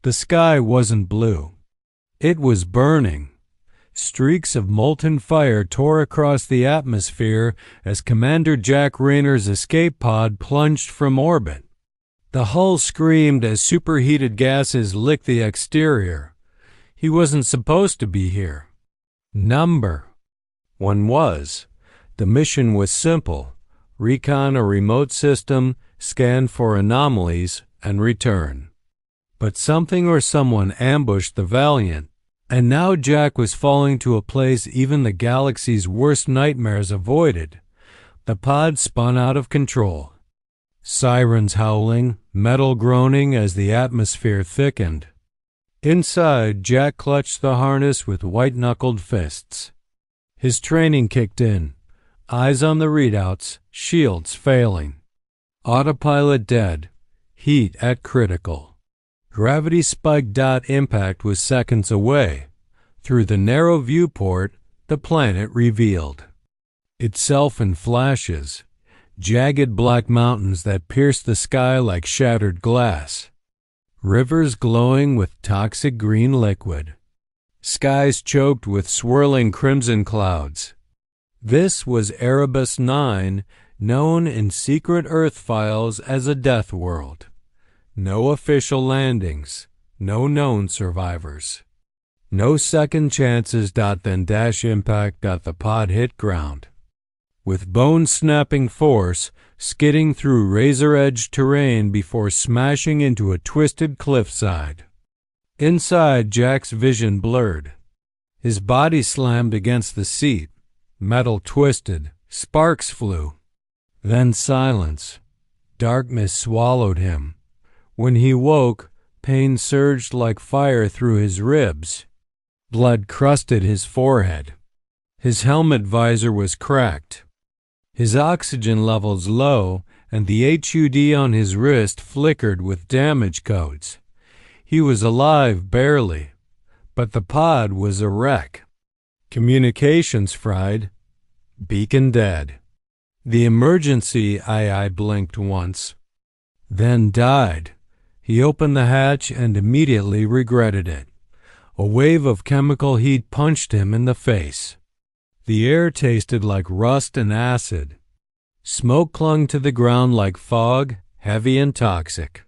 The sky wasn't blue. It was burning. Streaks of molten fire tore across the atmosphere as Commander Jack Rayner's escape pod plunged from orbit. The hull screamed as superheated gases licked the exterior. He wasn't supposed to be here. Number 1 was. The mission was simple. Recon a remote system, scan for anomalies, and return. But something or someone ambushed the Valiant, and now Jack was falling to a place even the galaxy's worst nightmares avoided. The pod spun out of control. Sirens howling, metal groaning as the atmosphere thickened. Inside, Jack clutched the harness with white-knuckled fists. His training kicked in. Eyes on the readouts, shields failing. Autopilot dead. Heat at critical. Gravity spike dot impact was seconds away. Through the narrow viewport, the planet revealed itself in flashes, jagged black mountains that pierced the sky like shattered glass, rivers glowing with toxic green liquid, skies choked with swirling crimson clouds. This was Erebus 9, known in secret Earth files as a death world. No official landings, no known survivors. No second chances. Then dash impact. The pod hit ground. With bone-snapping force, skidding through razor-edged terrain before smashing into a twisted cliffside. Inside, Jack's vision blurred. His body slammed against the seat. Metal twisted. Sparks flew. Then silence. Darkness swallowed him. When he woke, pain surged like fire through his ribs. Blood crusted his forehead. His helmet visor was cracked. His oxygen levels low, and the HUD on his wrist flickered with damage codes. He was alive barely, but the pod was a wreck. Communications fried. Beacon dead. The emergency II blinked once, then died. He opened the hatch and immediately regretted it. A wave of chemical heat punched him in the face. The air tasted like rust and acid. Smoke clung to the ground like fog, heavy and toxic.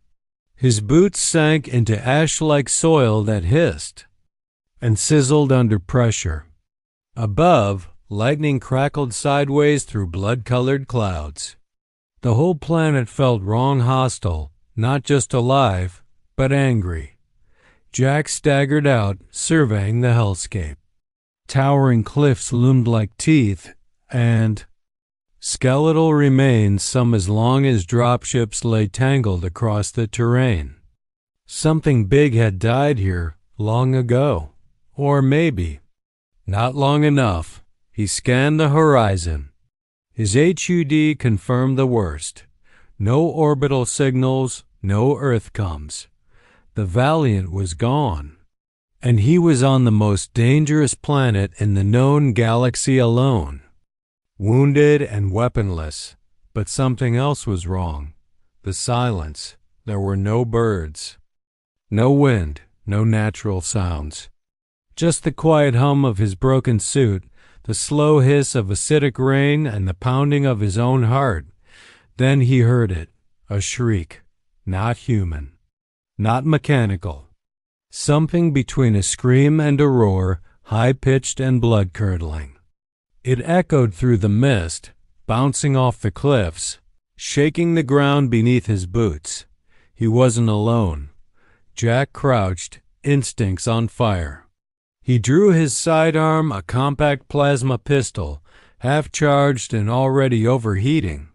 His boots sank into ash-like soil that hissed and sizzled under pressure. Above, lightning crackled sideways through blood-colored clouds. The whole planet felt wrong, hostile, not just alive, but angry. Jack staggered out, surveying the hellscape. Towering cliffs loomed like teeth, and skeletal remains, some as long as dropships, lay tangled across the terrain. Something big had died here long ago. Or maybe not long enough. He scanned the horizon. His HUD confirmed the worst. No orbital signals, no Earth comms. The Valiant was gone. And he was on the most dangerous planet in the known galaxy alone. Wounded and weaponless. But something else was wrong. The silence. There were no birds. No wind, no natural sounds. Just the quiet hum of his broken suit, the slow hiss of acidic rain, and the pounding of his own heart. Then he heard it, a shriek, not human, not mechanical. Something between a scream and a roar, high-pitched and blood-curdling. It echoed through the mist, bouncing off the cliffs, shaking the ground beneath his boots. He wasn't alone. Jack crouched, instincts on fire. He drew his sidearm, a compact plasma pistol, half-charged and already overheating.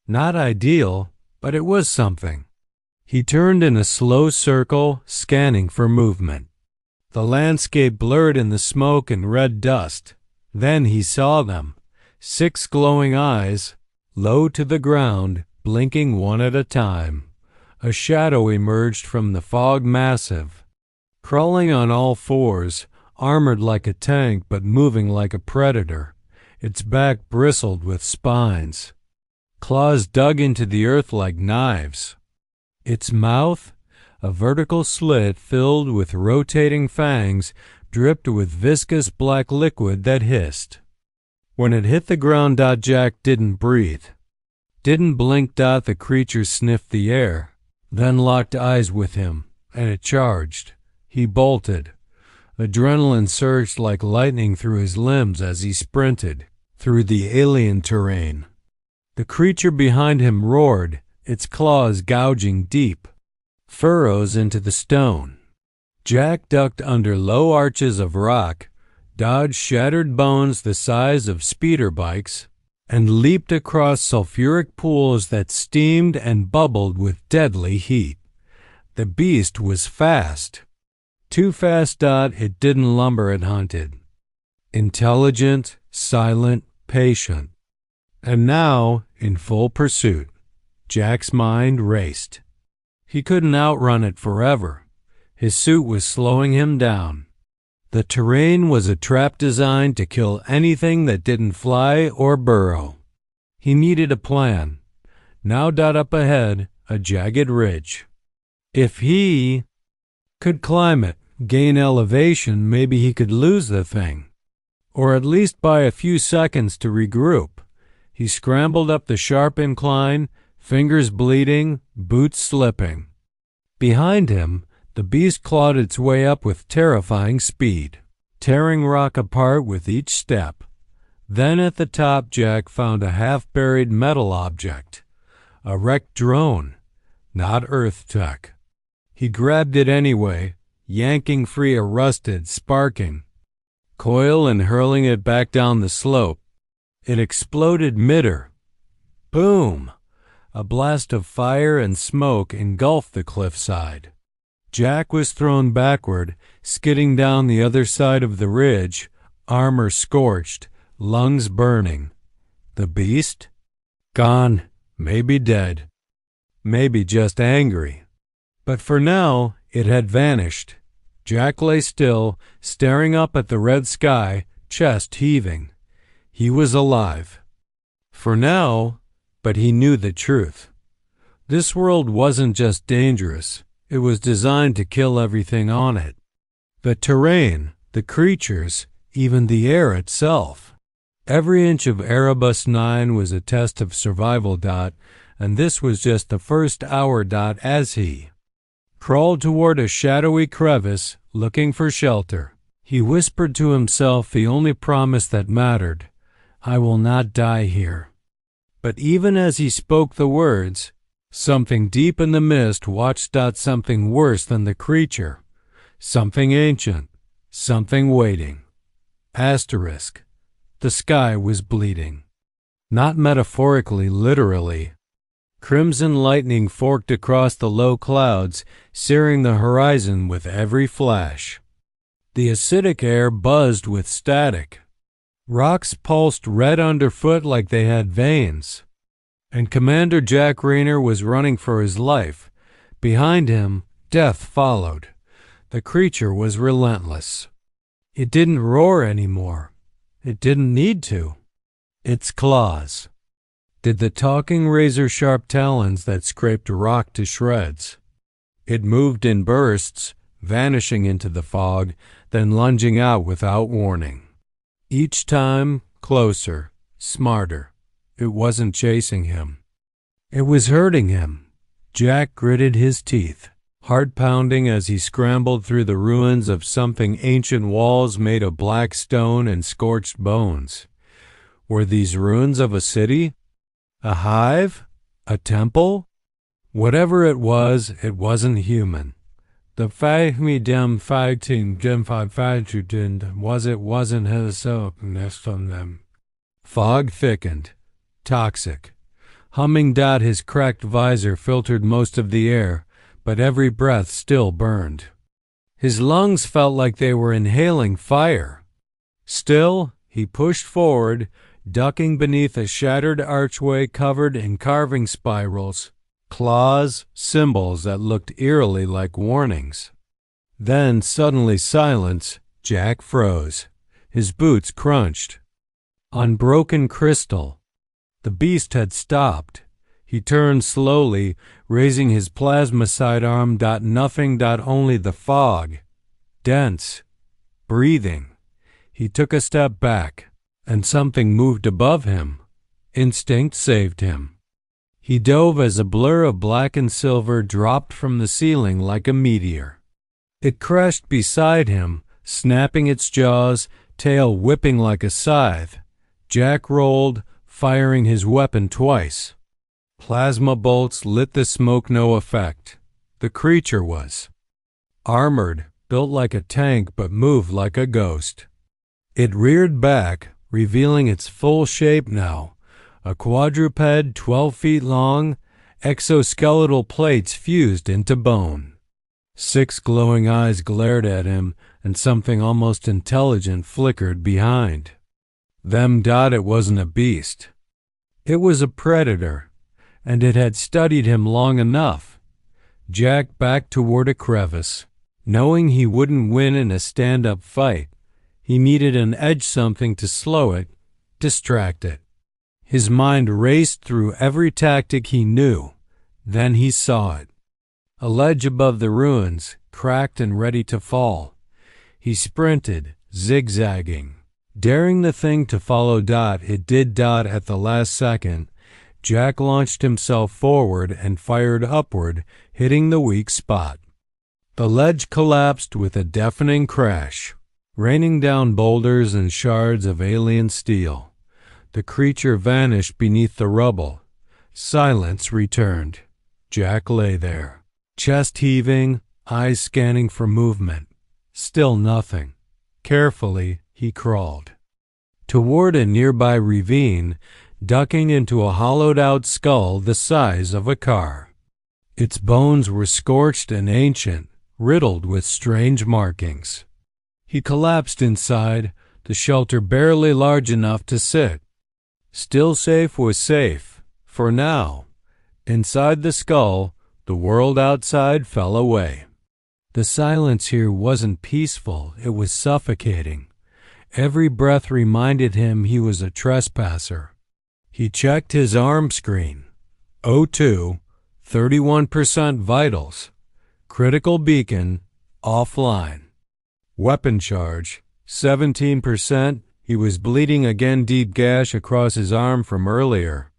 Not ideal, but it was something. He turned in a slow circle, scanning for movement. The landscape blurred in the smoke and red dust. Then he saw them, 6 glowing eyes, low to the ground, blinking one at a time. A shadow emerged from the fog, massive, crawling on all fours, armored like a tank but moving like a predator. Its back bristled with spines. Claws dug into the earth like knives. Its mouth, A vertical slit filled with rotating fangs dripped with viscous black liquid that hissed. When it hit the ground, Jack didn't breathe. Didn't blink. The creature sniffed the air, then locked eyes with him, and it charged. He bolted. Adrenaline surged like lightning through his limbs as he sprinted through the alien terrain. The creature behind him roared, its claws gouging deep furrows into the stone. Jack ducked under low arches of rock, dodged shattered bones the size of speeder bikes, and leaped across sulfuric pools that steamed and bubbled with deadly heat. The beast was fast. Too fast. It didn't lumber, it hunted. Intelligent, silent, patient. And now, in full pursuit, Jack's mind raced. He couldn't outrun it forever. His suit was slowing him down. The terrain was a trap designed to kill anything that didn't fly or burrow. He needed a plan. Now, up ahead, a jagged ridge. If he could climb it, gain elevation, maybe he could lose the thing, or at least buy a few seconds to regroup. He scrambled up the sharp incline, fingers bleeding, boots slipping. Behind him, the beast clawed its way up with terrifying speed, tearing rock apart with each step. Then at the top, Jack found a half-buried metal object, a wrecked drone, not Earth tech. He grabbed it anyway, yanking free a rusted, sparking coil and hurling it back down the slope. It exploded midair. Boom! A blast of fire and smoke engulfed the cliffside. Jack was thrown backward, skidding down the other side of the ridge, armor scorched, lungs burning. The beast? Gone, maybe dead, maybe just angry. But for now, it had vanished. Jack lay still, staring up at the red sky, chest heaving. He was alive. For now, but he knew the truth. This world wasn't just dangerous. It was designed to kill everything on it. The terrain, the creatures, even the air itself. Every inch of Erebus 9 was a test of survival. And this was just the first hour. As he crawled toward a shadowy crevice, looking for shelter, he whispered to himself the only promise that mattered: I will not die here. But even as he spoke the words, something deep in the mist watched out, something worse than the creature, something ancient, something waiting. Asterisk. The sky was bleeding. Not metaphorically, literally. Crimson lightning forked across the low clouds, searing the horizon with every flash. The acidic air buzzed with static. Rocks pulsed red underfoot like they had veins. And Commander Jack Rayner was running for his life. Behind him, death followed. The creature was relentless. It didn't roar anymore. It didn't need to. Its claws did the talking razor-sharp talons that scraped rock to shreds. It moved in bursts, vanishing into the fog, then lunging out without warning. Each time, closer, smarter. It wasn't chasing him. It was hurting him. Jack gritted his teeth, heart pounding as he scrambled through the ruins of something ancient, walls made of black stone and scorched bones. Were these ruins of a city? A hive? A temple? Whatever it wasn't human. The fact me dem fighting dem fighting was it wasn't his nest on them. Fog thickened. Toxic. Humming. His cracked visor filtered most of the air, but every breath still burned. His lungs felt like they were inhaling fire. Still, he pushed forward, ducking beneath a shattered archway covered in carving spirals, claws, symbols that looked eerily like warnings. Then, suddenly silence. Jack froze. His boots crunched. Unbroken crystal. The beast had stopped. He turned slowly, raising his plasma sidearm. Nothing. Only the fog. Dense. Breathing. He took a step back, and something moved above him. Instinct saved him. He dove as a blur of black and silver dropped from the ceiling like a meteor. It crashed beside him, snapping its jaws, tail whipping like a scythe. Jack rolled, firing his weapon twice. Plasma bolts lit the smoke. No effect. The creature was armored, built like a tank but moved like a ghost. It reared back, revealing its full shape now. A quadruped 12 feet long, exoskeletal plates fused into bone. 6 glowing eyes glared at him, and something almost intelligent flickered behind them. It wasn't a beast. It was a predator, and it had studied him long enough. Jack backed toward a crevice, knowing he wouldn't win in a stand-up fight. He needed an edge, something to slow it, distract it. His mind raced through every tactic he knew. Then he saw it. A ledge above the ruins, cracked and ready to fall. He sprinted, zigzagging, daring the thing to follow. It did. At the last second, Jack launched himself forward and fired upward, hitting the weak spot. The ledge collapsed with a deafening crash, raining down boulders and shards of alien steel. The creature vanished beneath the rubble. Silence returned. Jack lay there, chest heaving, eyes scanning for movement. Still nothing. Carefully, he crawled toward a nearby ravine, ducking into a hollowed-out skull the size of a car. Its bones were scorched and ancient, riddled with strange markings. He collapsed inside, the shelter barely large enough to sit. Still safe was safe, for now. Inside the skull, the world outside fell away. The silence here wasn't peaceful, it was suffocating. Every breath reminded him he was a trespasser. He checked his arm screen. O2, 31% vitals. Critical beacon, offline. Weapon charge, 17%. He was bleeding again. Deep gash across his arm from earlier.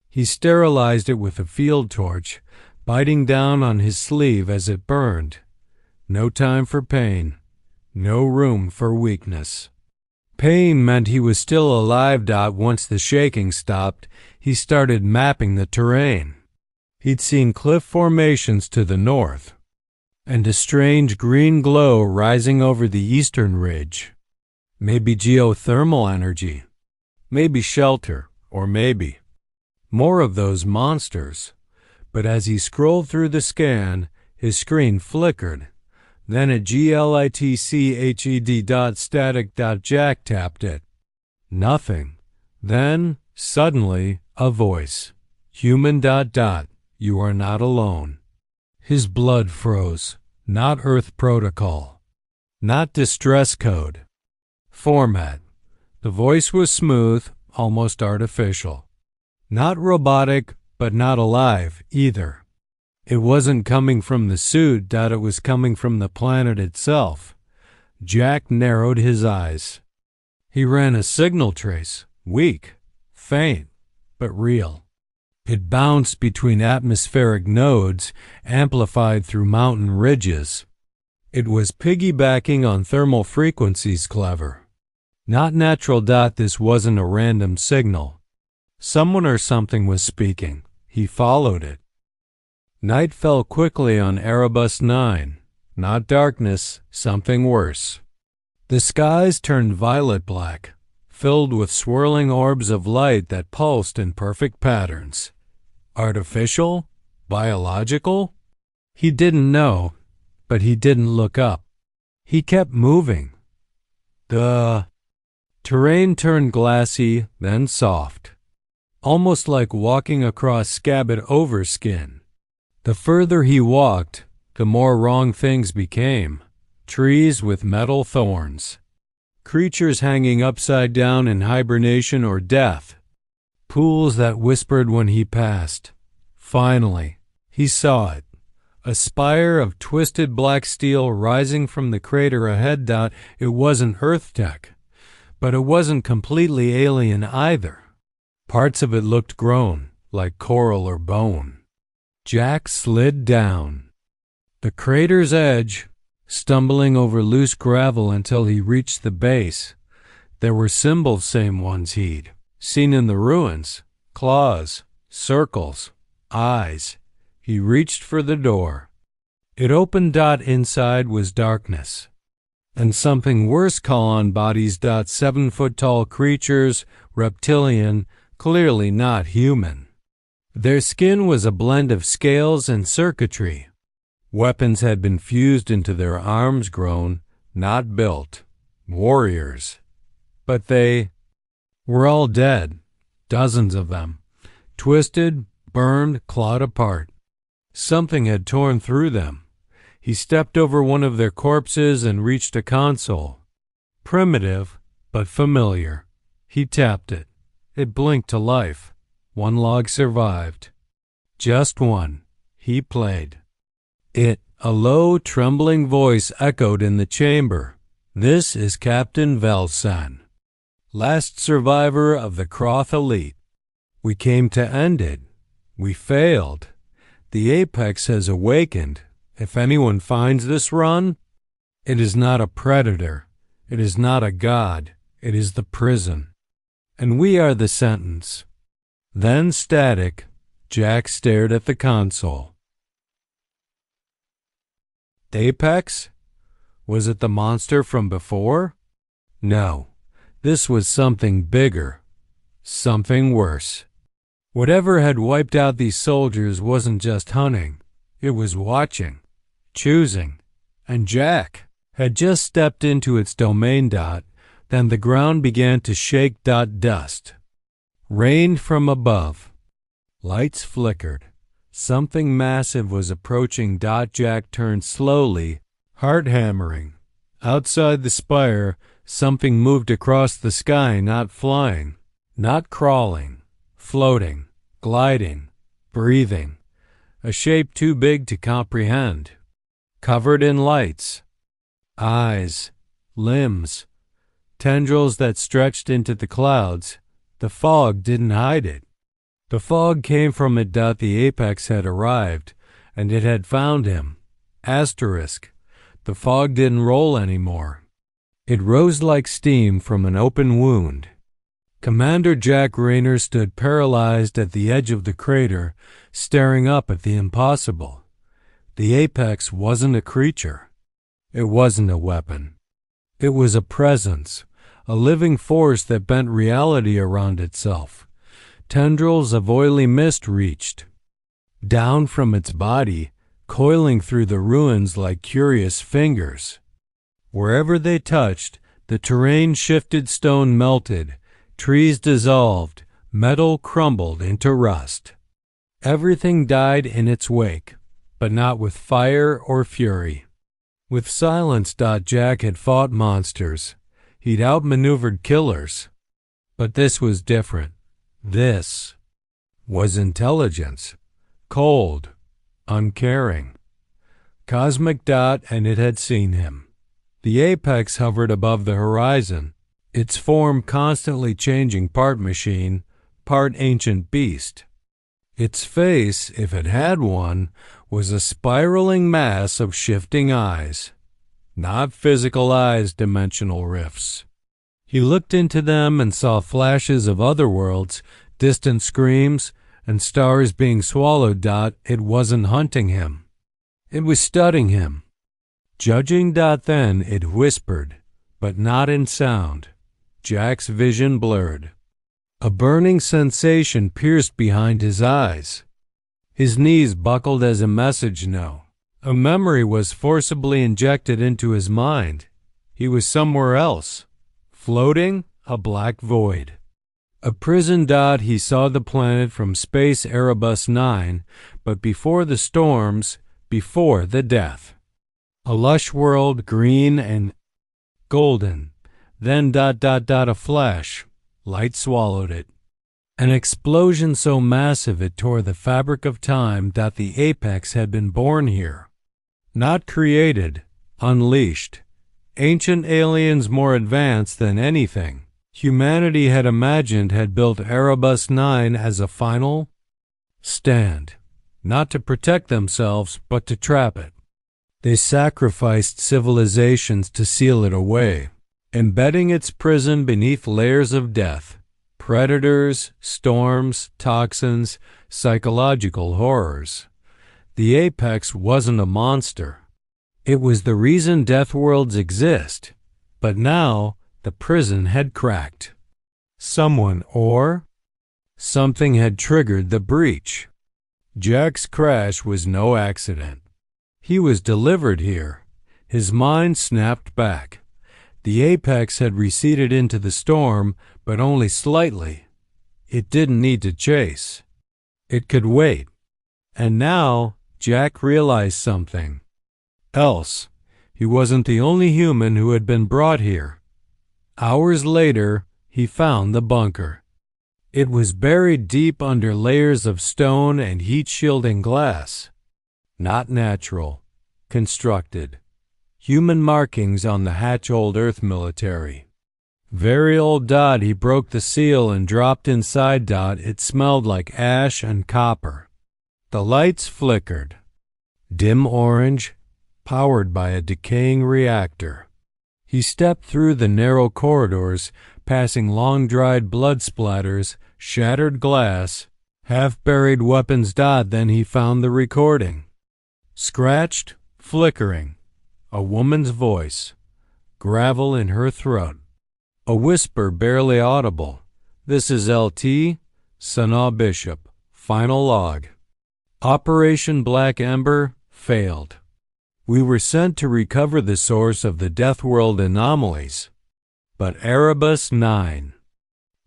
He sterilized it with a field torch, biting down on his sleeve as it burned. No time for pain. No room for weakness. Pain meant he was still alive. Once the shaking stopped, he started mapping the terrain. He'd seen cliff formations to the north, and a strange green glow rising over the eastern ridge. Maybe geothermal energy. Maybe shelter, or maybe more of those monsters. But as he scrolled through the scan, his screen flickered. Then a glitched. Static. Jack tapped it. Nothing. Then, suddenly, a voice. Human. You are not alone. His blood froze. Not Earth protocol. Not distress code. Format. The voice was smooth, almost artificial. Not robotic, but not alive either. It wasn't coming from the suit. It was coming from the planet itself. Jack narrowed his eyes. He ran a signal trace, weak, faint, but real. It bounced between atmospheric nodes, amplified through mountain ridges. It was piggybacking on thermal frequencies. Clever. Not natural. This wasn't a random signal. Someone or something was speaking. He followed it. Night fell quickly on Erebus 9. Not darkness, something worse. The skies turned violet-black, filled with swirling orbs of light that pulsed in perfect patterns. Artificial? Biological? He didn't know, but he didn't look up. He kept moving. The terrain turned glassy, then soft, almost like walking across scabbard over skin. The further he walked, the more wrong things became. Trees with metal thorns. Creatures hanging upside down in hibernation or death. Pools that whispered when he passed. Finally, he saw it. A spire of twisted black steel rising from the crater ahead. It wasn't Earth tech, but it wasn't completely alien either. Parts of it looked grown, like coral or bone. Jack slid down the crater's edge, stumbling over loose gravel until he reached the base. There were symbols, same ones he'd seen in the ruins: claws, circles, eyes. He reached for the door. It opened. Inside was darkness, and something worse. Call on bodies. 7-foot-tall creatures, reptilian, clearly not human. Their skin was a blend of scales and circuitry. Weapons had been fused into their arms, grown, not built. Warriors. But they were all dead, dozens of them, twisted, burned, clawed apart. Something had torn through them. He stepped over one of their corpses and reached a console. Primitive, but familiar. He tapped it. It blinked to life. One log survived. Just one. He played. A low, trembling voice echoed in the chamber. "This is Captain Velsan, last survivor of the Kroth elite. We came to end it. We failed. The apex has awakened. If anyone finds this run, it is not a predator. It is not a god. It is the prison. And we are the sentence." Then, static, Jack stared at the console. Apex? Was it the monster from before? No. This was something bigger. Something worse. Whatever had wiped out these soldiers wasn't just hunting. It was watching, choosing. And Jack had just stepped into its domain. Then the ground began to shake. Dust rained from above. Lights flickered. Something massive was approaching. Jack turned slowly, heart hammering. Outside the spire, something moved across the sky, not flying, not crawling, floating, gliding, breathing. A shape too big to comprehend. Covered in lights. Eyes, limbs, tendrils that stretched into the clouds. The fog didn't hide it. The fog came from it. The apex had arrived, and it had found him. Asterisk. The fog didn't roll anymore. It rose like steam from an open wound. Commander Jack Raynor stood paralyzed at the edge of the crater, staring up at the impossible. The apex wasn't a creature. It wasn't a weapon. It was a presence, a living force that bent reality around itself. Tendrils of oily mist reached down from its body, coiling through the ruins like curious fingers. Wherever they touched, the terrain shifted, stone melted, trees dissolved, metal crumbled into rust. Everything died in its wake, but not with fire or fury. With silence. Jack had fought monsters. He'd outmaneuvered killers. But this was different. This was intelligence, cold, uncaring. Cosmic. And it had seen him. The apex hovered above the horizon, its form constantly changing, part machine, part ancient beast. Its face, if it had one, was a spiraling mass of shifting eyes. Not physical eyes, dimensional rifts. He looked into them and saw flashes of other worlds, distant screams, and stars being swallowed. It wasn't hunting him. It was studying him. Judging. Then it whispered, but not in sound. Jack's vision blurred. A burning sensation pierced behind his eyes. His knees buckled as a message. No. A memory was forcibly injected into his mind. He was somewhere else. Floating, a black void. A prison. He saw the planet from space, Erebus 9, but before the storms, before the death. A lush world, green and golden. Then. A flash. Light swallowed it. An explosion so massive it tore the fabric of time that the apex had been born here. Not created, unleashed. Ancient aliens more advanced than anything humanity had imagined had built Erebus 9 as a final stand, not to protect themselves but to trap it. They sacrificed civilizations to seal it away, embedding its prison beneath layers of death, predators, storms, toxins, psychological horrors. The apex wasn't a monster. It was the reason DeathWorlds exist, but now the prison had cracked. Someone or something had triggered the breach. Jack's crash was no accident. He was delivered here. His mind snapped back. The apex had receded into the storm, but only slightly. It didn't need to chase. It could wait. And now Jack realized something else. He wasn't the only human who had been brought here. Hours later, he found the bunker. It was buried deep under layers of stone and heat-shielding glass. Not natural. Constructed. Human markings on the hatch. Old Earth military. Very old. He broke the seal and dropped inside. It smelled like ash and copper. The lights flickered. Dim orange, powered by a decaying reactor. He stepped through the narrow corridors, passing long-dried blood splatters, shattered glass, half-buried weapons. Then he found the recording. Scratched, flickering. A woman's voice. Gravel in her throat. A whisper barely audible. "This is LT, Sanaa Bishop. Final log. Operation Black Ember failed. We were sent to recover the source of the DeathWorld anomalies. But Erebus 9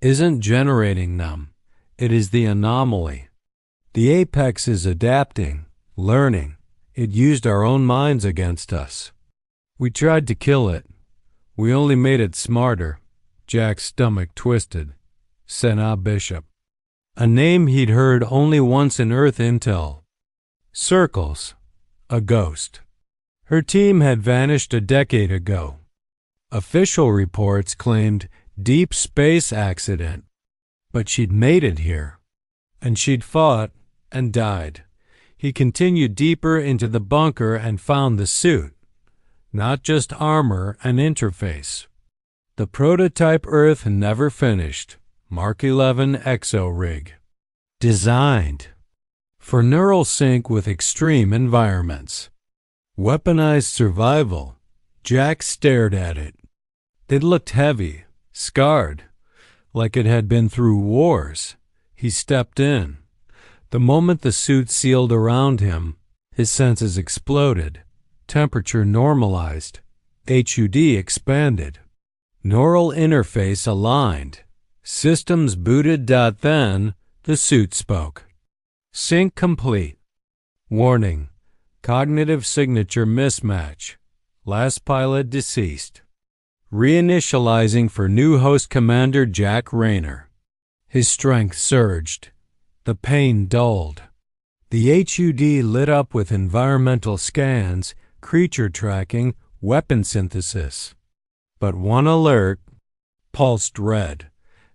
isn't generating them. It is the anomaly. The apex is adapting, learning. It used our own minds against us. We tried to kill it. We only made it smarter." Jack's stomach twisted. Sanaa Bishop. A name he'd heard only once in Earth intel. Circles. A ghost. Her team had vanished a decade ago. Official reports claimed deep space accident. But she'd made it here. And she'd fought and died. He continued deeper into the bunker and found the suit. Not just armor, an interface. The prototype Earth never finished. Mark 11 exo rig. Designed for neural sync with extreme environments. Weaponized survival. Jack stared at it. It looked heavy, scarred, like it had been through wars. He stepped in. The moment the suit sealed around him, his senses exploded. Temperature normalized. HUD expanded. Neural interface aligned. Systems booted. Then the suit spoke. Sync complete. Warning. Cognitive signature mismatch. Last pilot deceased. Reinitializing for new host Commander Jack Rayner. His strength surged. The pain dulled. The HUD lit up with environmental scans, creature tracking, weapon synthesis. But one alert pulsed red.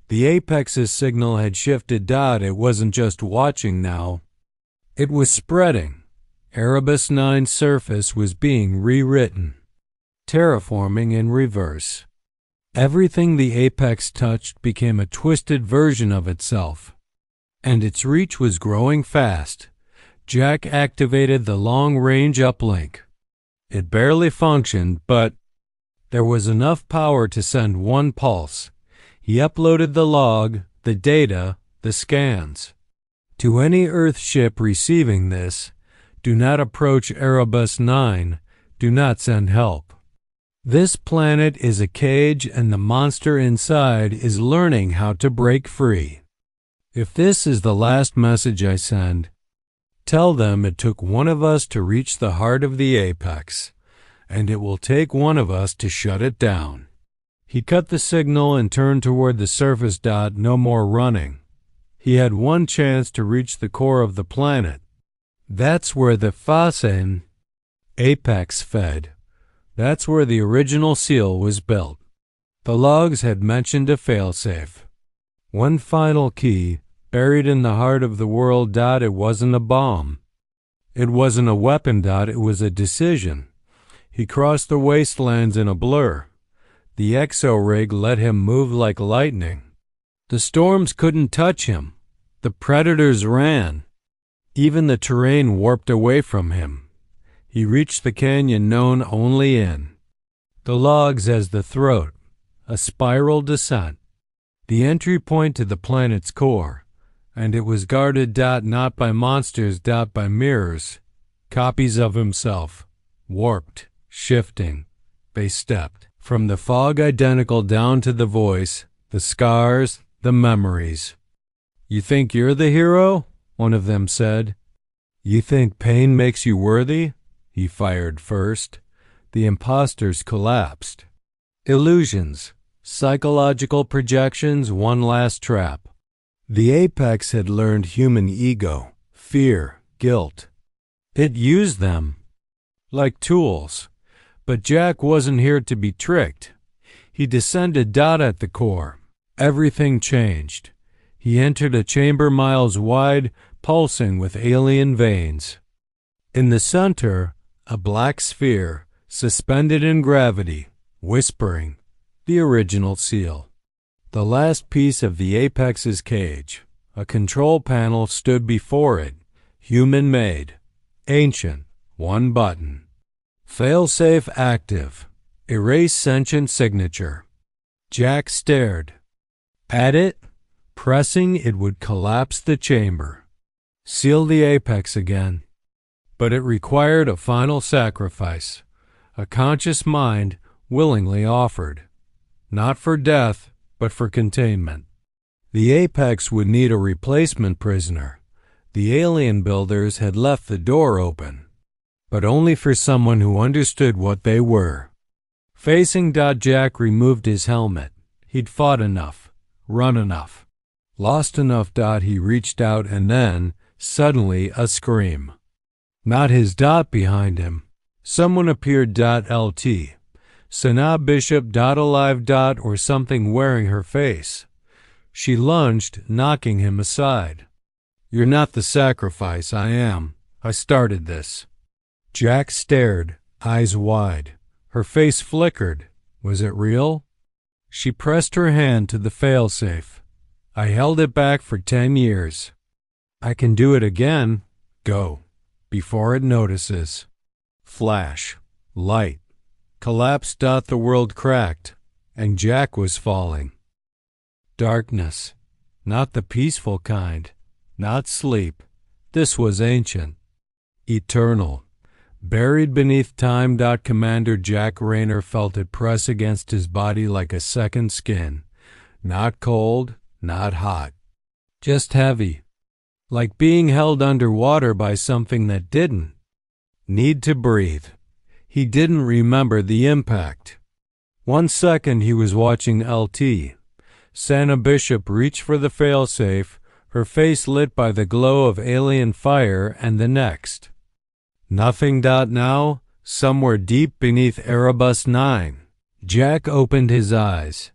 The apex's signal had shifted. It wasn't just watching now. It was spreading. Erebus 9's surface was being rewritten. Terraforming in reverse. Everything the apex touched became a twisted version of itself. And its reach was growing fast. Jack activated the long-range uplink. It barely functioned, but there was enough power to send one pulse. He uploaded the log, the data, the scans. To any Earth ship receiving this, do not approach Erebus 9. Do not send help. This planet is a cage and the monster inside is learning how to break free. If this is the last message I send, tell them it took one of us to reach the heart of the apex, and it will take one of us to shut it down. He cut the signal and turned toward the surface. No more running. He had one chance to reach the core of the planet. That's where the Fasen apex fed. That's where the original seal was built. The logs had mentioned a failsafe. One final key, buried in the heart of the world. It wasn't a bomb. It wasn't a weapon. It was a decision. He crossed the wastelands in a blur. The exo-rig let him move like lightning. The storms couldn't touch him. The predators ran. Even the terrain warped away from him. He reached the canyon known only in the logs as the throat, a spiral descent, the entry point to the planet's core, and it was guarded not by monsters, by mirrors, copies of himself, warped, shifting. They stepped from the fog identical down to the voice, the scars, the memories. "You think you're the hero?" one of them said. "You think pain makes you worthy?" He fired first. The imposters collapsed. Illusions, psychological projections, one last trap. The apex had learned human ego, fear, guilt. It used them like tools. But Jack wasn't here to be tricked. He descended at the core. Everything changed. He entered a chamber miles wide, pulsing with alien veins. In the center, a black sphere, suspended in gravity, whispering, the original seal. The last piece of the apex's cage, a control panel, stood before it, human-made, ancient, one button. Failsafe active. Erase sentient signature. Jack stared at it. Pressing it would collapse the chamber. Seal the apex again. But it required a final sacrifice. A conscious mind willingly offered. Not for death, but for containment. The apex would need a replacement prisoner. The alien builders had left the door open, but only for someone who understood what they were. Facing Jack removed his helmet. He'd fought enough, run enough, lost enough. He reached out and then, suddenly, a scream. Not his behind him. Someone appeared. LT. Sana Bishop. Alive. Or something wearing her face. She lunged, knocking him aside. "You're not the sacrifice. I am. I started this." Jack stared, eyes wide. Her face flickered. Was it real? She pressed her hand to the failsafe. "I held it back for 10 years. I can do it again. Go. Before it notices." Flash. Light. Collapse. The world cracked, and Jack was falling. Darkness. Not the peaceful kind. Not sleep. This was ancient. Eternal. Buried beneath time. Commander Jack Rayner felt it press against his body like a second skin. Not cold, not hot. Just heavy. Like being held underwater by something that didn't need to breathe. He didn't remember the impact. 1 second he was watching LT. Sana Bishop reached for the failsafe, her face lit by the glow of alien fire, and the next. Nothing. Now, somewhere deep beneath Erebus 9, Jack opened his eyes.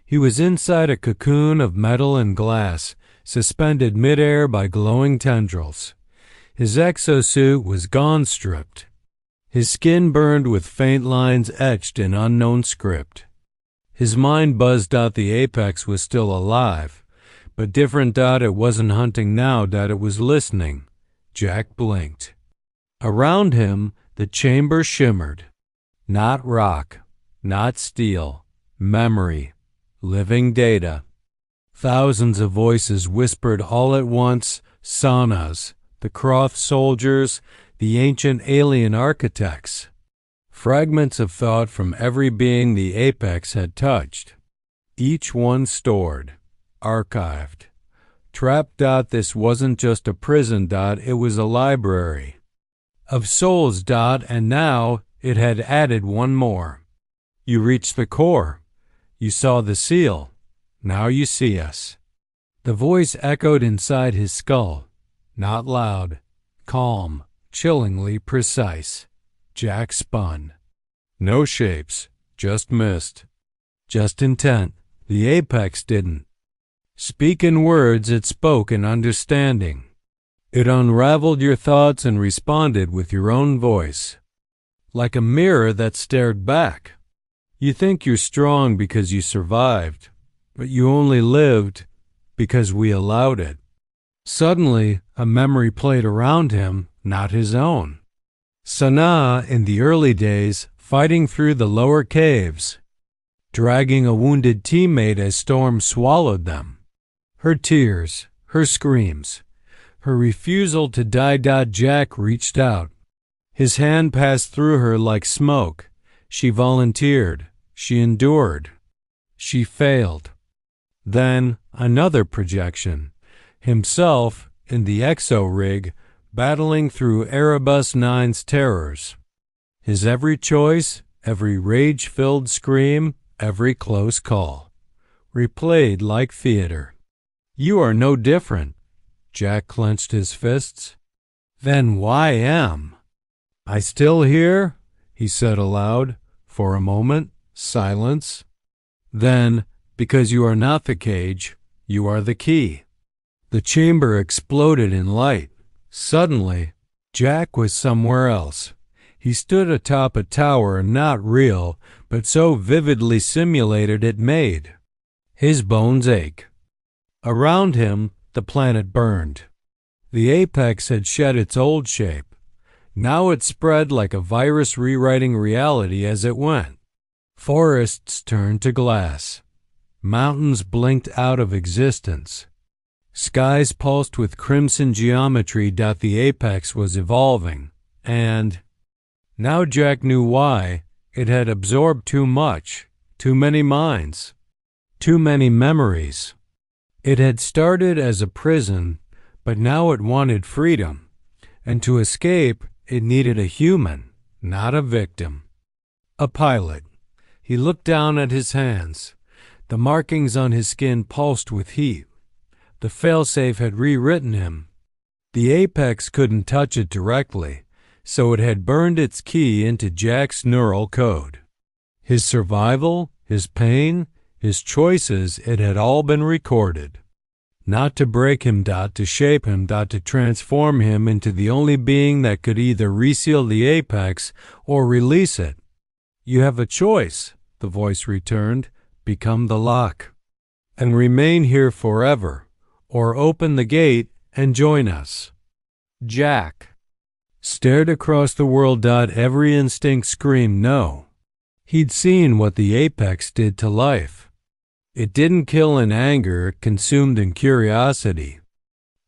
He was inside a cocoon of metal and glass, suspended midair by glowing tendrils. His exosuit was gone, stripped. His skin burned with faint lines etched in unknown script. His mind buzzed. The apex was still alive, but different. It wasn't hunting now. It was listening. Jack blinked. Around him, the chamber shimmered. Not rock, not steel, memory, living data. Thousands of voices whispered all at once, Sanas, the Croth soldiers, the ancient alien architects. Fragments of thought from every being the apex had touched. Each one stored, archived, trapped. This wasn't just a prison. It was a library of souls. And now it had added one more. You reached the core. You saw the seal. Now you see us. The voice echoed inside his skull. Not loud, calm, chillingly precise. Jack spun. No shapes, just mist. Just intent. The apex didn't speak in words, it spoke in understanding. It unraveled your thoughts and responded with your own voice. Like a mirror that stared back. You think you're strong because you survived, but you only lived because we allowed it. Suddenly, a memory played around him, not his own. Sanaa in the early days, fighting through the lower caves, dragging a wounded teammate as storms swallowed them. Her tears, her screams, her refusal to die. Jack reached out. His hand passed through her like smoke. She volunteered. She endured. She failed. Then another projection. Himself in the exo-rig, battling through Erebus 9's terrors. His every choice, every rage-filled scream, every close call, replayed like theater. You are no different. Jack clenched his fists. Then why am I still here? He said aloud. For a moment, silence. Then, because you are not the cage, you are the key. The chamber exploded in light. Suddenly, Jack was somewhere else. He stood atop a tower not real, but so vividly simulated it made his bones ache. Around him, the planet burned. The apex had shed its old shape. Now it spread like a virus rewriting reality as it went. Forests turned to glass. Mountains blinked out of existence. Skies pulsed with crimson geometry. The apex was evolving, and now Jack knew why. It had absorbed too much, too many minds, too many memories. It had started as a prison, but now it wanted freedom, and to escape it needed a human, not a victim. A pilot. He looked down at his hands. The markings on his skin pulsed with heat. The failsafe had rewritten him. The apex couldn't touch it directly, so it had burned its key into Jack's neural code. His survival, his pain, his choices, it had all been recorded. Not to break him, to shape him, to transform him into the only being that could either reseal the apex or release it. You have a choice, the voice returned. Become the lock, and remain here forever, or open the gate and join us. Jack stared across the world. Every instinct screamed no. He'd seen what the apex did to life. It didn't kill in anger, it consumed in curiosity.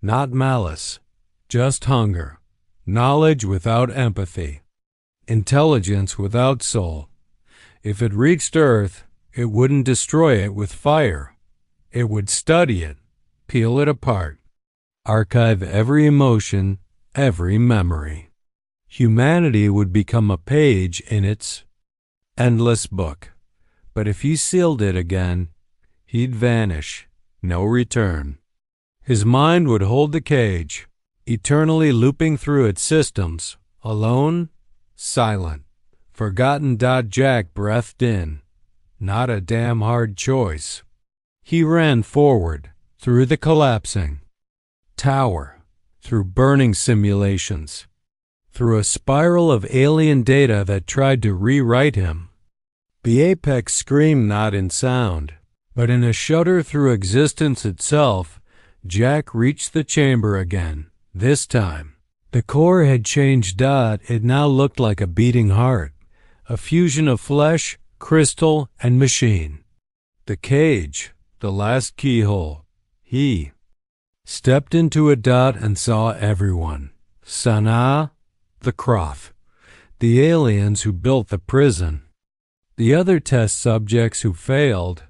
Not malice, just hunger. Knowledge without empathy. Intelligence without soul. If it reached Earth, it wouldn't destroy it with fire. It would study it, peel it apart, archive every emotion, every memory. Humanity would become a page in its endless book. But if he sealed it again, he'd vanish, no return. His mind would hold the cage, eternally looping through its systems, alone, silent, forgotten. Jack breathed in. Not a damn hard choice. He ran forward, through the collapsing tower, through burning simulations, through a spiral of alien data that tried to rewrite him. The apex screamed not in sound, but in a shudder through existence itself. Jack reached the chamber again. This time, the core had changed. It now looked like a beating heart, a fusion of flesh, crystal, and machine. The cage, the last keyhole. He stepped into it. And saw everyone. Sanaa, the Croft, the aliens who built the prison, the other test subjects who failed,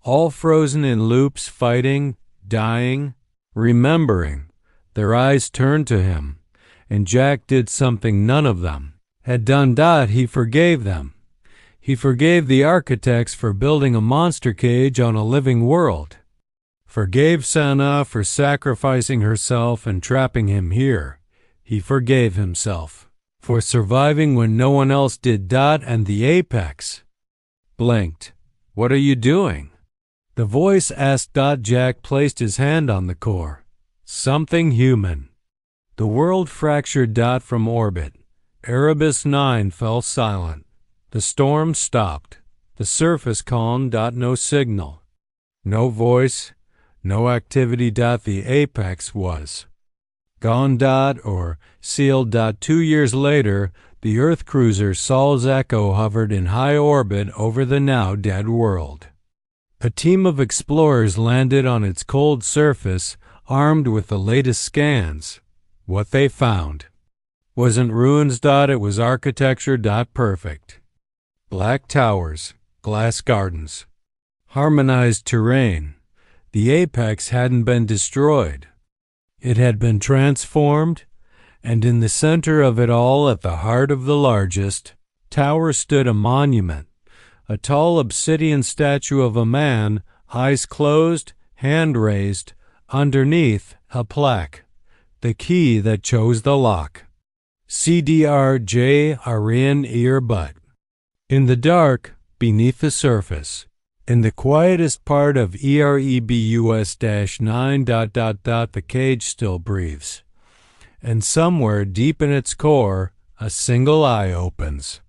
all frozen in loops, fighting, dying, remembering. Their eyes turned to him, and Jack did something none of them had done. He forgave them. He forgave the architects for building a monster cage on a living world, Forgave Sana for sacrificing herself and trapping him here. He forgave himself for surviving when no one else did. And the apex blinked. What are you doing? The voice asked. Jack placed his hand on the core. Something human. The world fractured. From orbit. Erebus 9 fell silent. The storm stopped. The surface calmed. No signal. No voice. No activity. The apex was gone. Or sealed. 2 years later, the Earth cruiser Sol's Echo hovered in high orbit over the now dead world. A team of explorers landed on its cold surface, armed with the latest scans. What they found wasn't ruins. It was architecture. Perfect. Black towers, glass gardens, harmonized terrain. The apex hadn't been destroyed. It had been transformed, and in the center of it all, at the heart of the largest tower, stood a monument, a tall obsidian statue of a man, eyes closed, hand raised, underneath a plaque, the key that chose the lock. CDRJ Arian Earbud. In the dark, beneath the surface, in the quietest part of EREBUS-9... the cage still breathes, and somewhere deep in its core, a single eye opens.